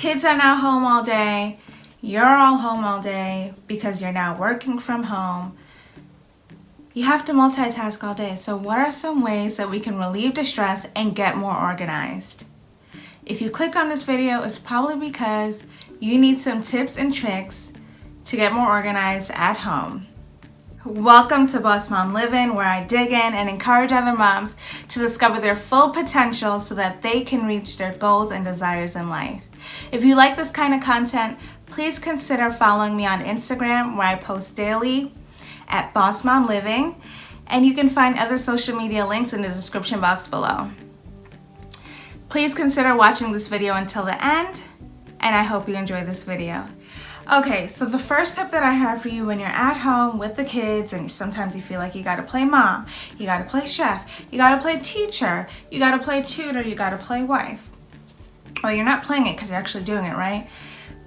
kids are now home all day, you're all home all day because you're now working from home. You have to multitask all day. So what are some ways that we can relieve the stress and get more organized? If you clicked on this video, it's probably because you need some tips and tricks to get more organized at home. Welcome to Boss Mom Living, where I dig in and encourage other moms to discover their full potential so that they can reach their goals and desires in life. If you like this kind of content, please consider following me on Instagram, where I post daily at Boss Mom Living, and you can find other social media links in the description box below. Please consider watching this video until the end, and I hope you enjoy this video. Okay, so the first tip that I have for you when you're at home with the kids, and sometimes you feel like you gotta play mom, you gotta play chef, you gotta play teacher, you gotta play tutor, you gotta play wife. Well, you're not playing it because you're actually doing it, right?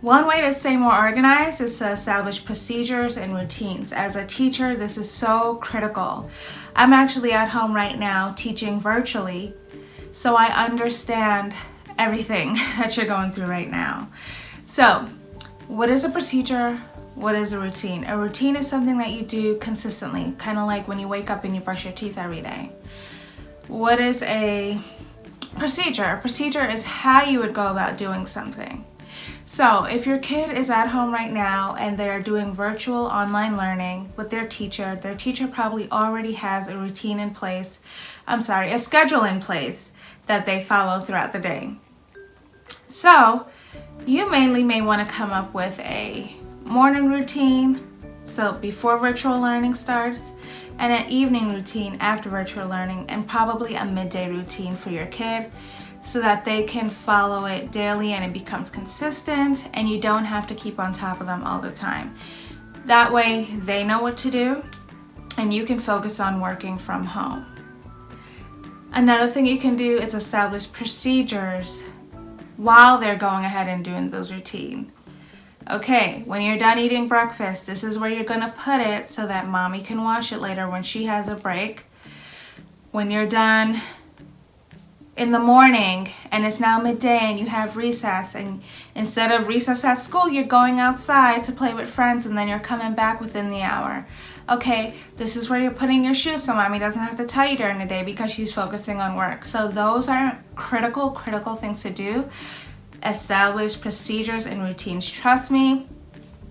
One way to stay more organized is to establish procedures and routines. As a teacher, this is so critical. I'm actually at home right now teaching virtually, so I understand everything that you're going through right now. So, what is a procedure? What is a routine? A routine is something that you do consistently, kind of like when you wake up and you brush your teeth every day. What is a procedure? A procedure is how you would go about doing something. So if your kid is at home right now and they're doing virtual online learning with their teacher probably already has a routine in place, a schedule in place that they follow throughout the day. So you mainly may want to come up with a morning routine, so before virtual learning starts, and an evening routine after virtual learning, and probably a midday routine for your kid so that they can follow it daily and it becomes consistent and you don't have to keep on top of them all the time. That way they know what to do and you can focus on working from home. Another thing you can do is establish procedures while they're going ahead and doing those routines. Okay, when you're done eating breakfast, this is where you're gonna put it so that mommy can wash it later when she has a break. When you're done in the morning and it's now midday and you have recess, and instead of recess at school, you're going outside to play with friends and then you're coming back within the hour. Okay, this is where you're putting your shoes so mommy doesn't have to tell you during the day because she's focusing on work. So those are critical things to do. Establish procedures and routines. Trust me,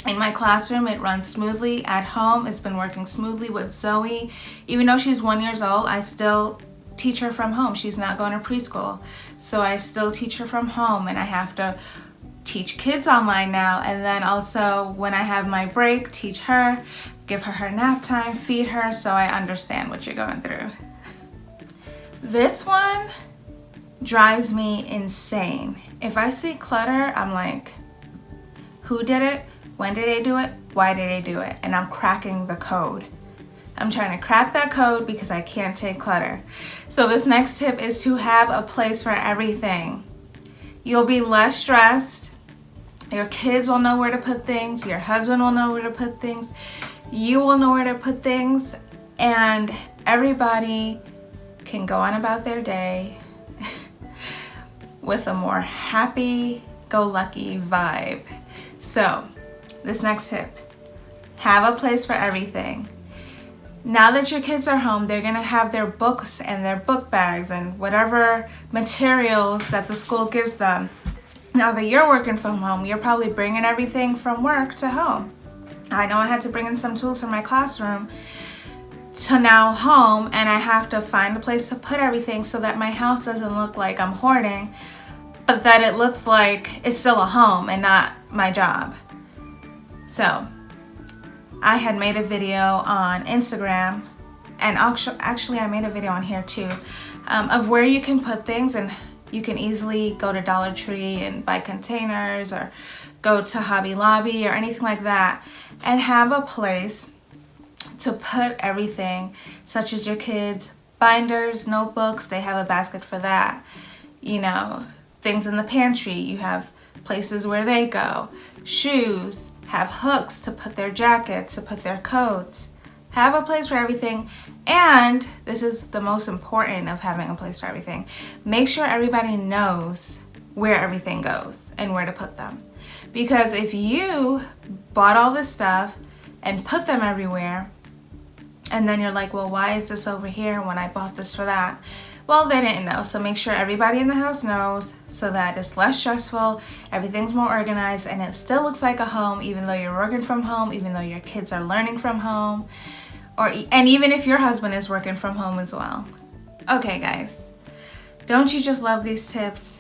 in my classroom it runs smoothly. At home it's been working smoothly with Zoe. Even though she's 1 year old, I still teach her from home. She's not going to preschool, so I still teach her from home, and I have to teach kids online now, and then also when I have my break, teach her, give her nap time, feed her, so I understand what you're going through. This one drives me insane. If I see clutter, I'm like, who did it? When did they do it? Why did they do it? And I'm cracking the code. I'm trying to crack that code because I can't take clutter. So this next tip is to have a place for everything. You'll be less stressed. Your kids will know where to put things. Your husband will know where to put things. You will know where to put things. And everybody can go on about their day with a more happy-go-lucky vibe. So this next tip, have a place for everything. Now that your kids are home, they're gonna have their books and their book bags and whatever materials that the school gives them. Now that you're working from home, you're probably bringing everything from work to home. I know I had to bring in some tools from my classroom to now home, and I have to find a place to put everything so that my house doesn't look like I'm hoarding, but that it looks like it's still a home and not my job. So I had made a video on Instagram, and actually I made a video on here too, of where you can put things, and you can easily go to Dollar Tree and buy containers or go to Hobby Lobby or anything like that and have a place to put everything, such as your kids' binders, notebooks, they have a basket for that. You know, things in the pantry, you have places where they go. Shoes, have hooks to put their jackets, to put their coats. Have a place for everything, and this is the most important of having a place for everything. Make sure everybody knows where everything goes and where to put them. Because if you bought all this stuff and put them everywhere, and then you're like, well, why is this over here when I bought this for that? Well, they didn't know. So make sure everybody in the house knows so that it's less stressful, everything's more organized, and it still looks like a home even though you're working from home, even though your kids are learning from home, and even if your husband is working from home as well. Okay, guys, don't you just love these tips?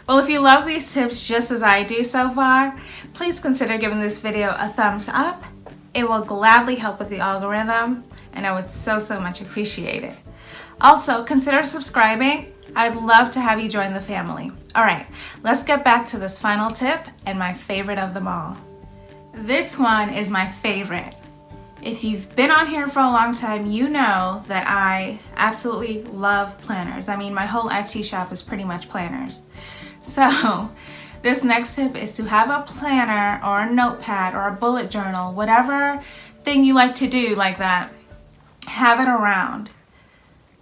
Well, if you love these tips just as I do so far, please consider giving this video a thumbs up. It will gladly help with the algorithm, and I would so much appreciate it. Also, consider subscribing. I'd love to have you join the family. All right, let's get back to this final tip and my favorite of them all. This one is my favorite. If you've been on here for a long time, you know that I absolutely love planners. I mean, my whole Etsy shop is pretty much planners. So this next tip is to have a planner or a notepad or a bullet journal, whatever thing you like to do like that, have it around.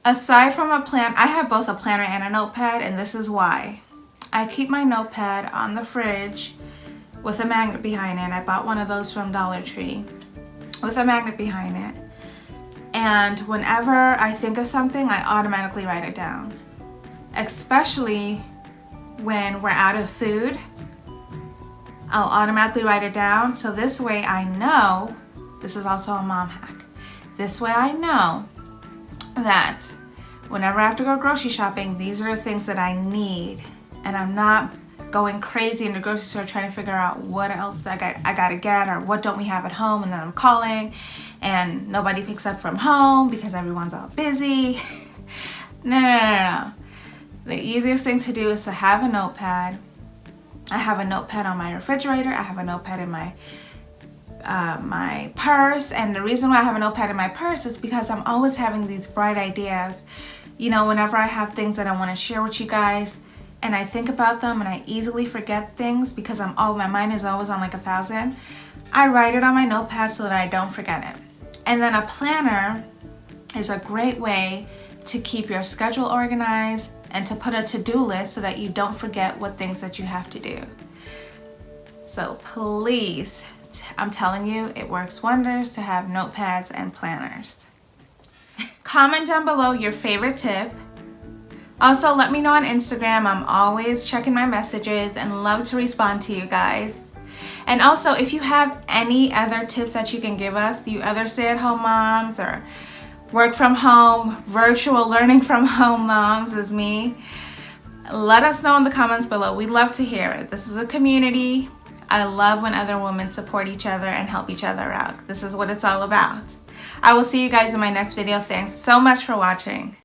Aside from a plan, I have both a planner and a notepad, and this is why. I keep my notepad on the fridge with a magnet behind it. I bought one of those from Dollar Tree with a magnet behind it. And whenever I think of something, I automatically write it down. Especially when we're out of food, I'll automatically write it down. So this way I know, this is also a mom hack. This way I know that whenever I have to go grocery shopping, these are the things that I need, and I'm not going crazy in the grocery store trying to figure out what else I gotta get, or what don't we have at home, and then I'm calling and nobody picks up from home because everyone's all busy. No. The easiest thing to do is to have a notepad. I have a notepad on my refrigerator. I have a notepad in my purse, and the reason why I have a notepad in my purse is because I'm always having these bright ideas. You know, whenever I have things that I want to share with you guys, and I think about them and I easily forget things because my mind is always on like 1,000. I write it on my notepad so that I don't forget it. And then a planner is a great way to keep your schedule organized and to put a to-do list so that you don't forget what things that you have to do. So please, I'm telling you, it works wonders to have notepads and planners. Comment down below your favorite tip. Also, let me know on Instagram. I'm always checking my messages and love to respond to you guys. And also, if you have any other tips that you can give us, you other stay-at-home moms or work from home, virtual learning from home moms as me, let us know in the comments below. We'd love to hear it. This is a community. I love when other women support each other and help each other out. This is what it's all about. I will see you guys in my next video. Thanks so much for watching.